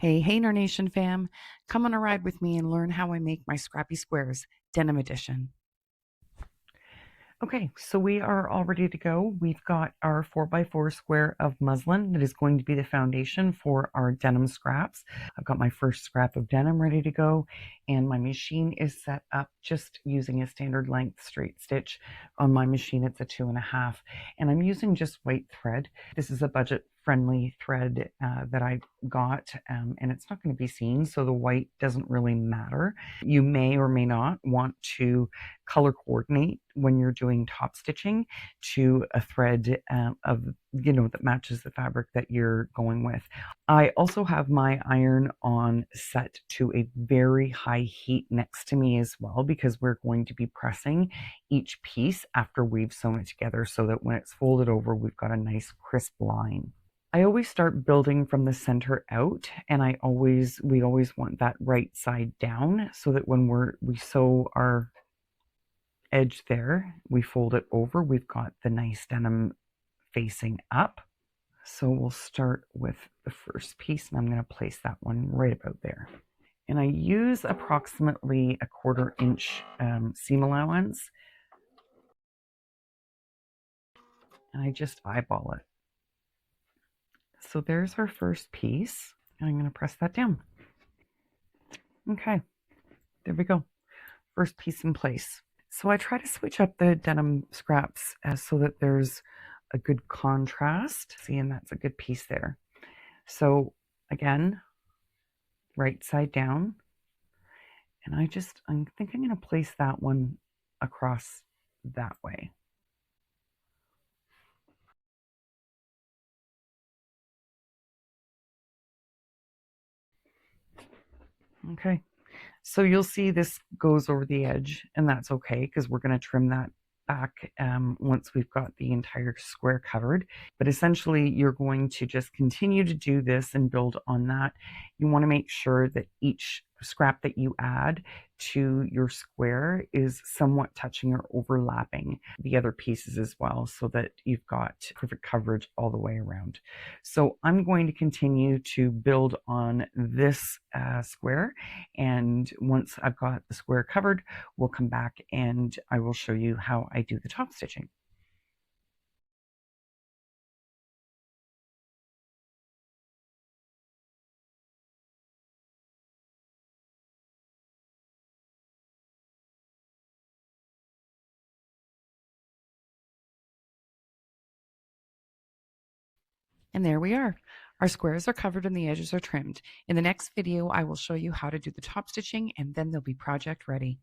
Hey, Nation fam. Come on a ride with me and learn how I make my Scrappy Squares, Denim Edition. Okay, so we are all ready to go. We've got our 4x4 square of muslin that is going to be the foundation for our denim scraps. I've got my first scrap of denim ready to go, and my machine is set up just using a standard length straight stitch. On my machine, it's a 2.5, and I'm using just white thread. This is a budget friendly thread that I got, and it's not going to be seen, so the white doesn't really matter. You may or may not want to color coordinate when you're doing top stitching to a thread that matches the fabric that you're going with. I also have my iron on set to a very high heat next to me as well, because we're going to be pressing each piece after we've sewn it together so that when it's folded over, we've got a nice crisp line. I always start building from the center out, and we always want that right side down so that when we sew our edge there, we fold it over, we've got the nice denim facing up. So we'll start with the first piece, and I'm going to place that one right about there. And I use approximately a 1/4 inch seam allowance, and I just eyeball it. So there's our first piece, and I'm going to press that down. Okay, there we go. First piece in place. So I try to switch up the denim scraps so that there's a good contrast. See, and that's a good piece there. So again, right side down. And I think I'm going to place that one across that way. Okay, so you'll see this goes over the edge, and that's okay because we're going to trim that back once we've got the entire square covered. But essentially, you're going to just continue to do this and build on that. You want to make sure that each scrap that you add to your square is somewhat touching or overlapping the other pieces as well, so that you've got perfect coverage all the way around. So I'm going to continue to build on this square, and once I've got the square covered, we'll come back and I will show you how I do the top stitching. And there we are. Our squares are covered and the edges are trimmed. In the next video, I will show you how to do the top stitching, and then they'll be project ready.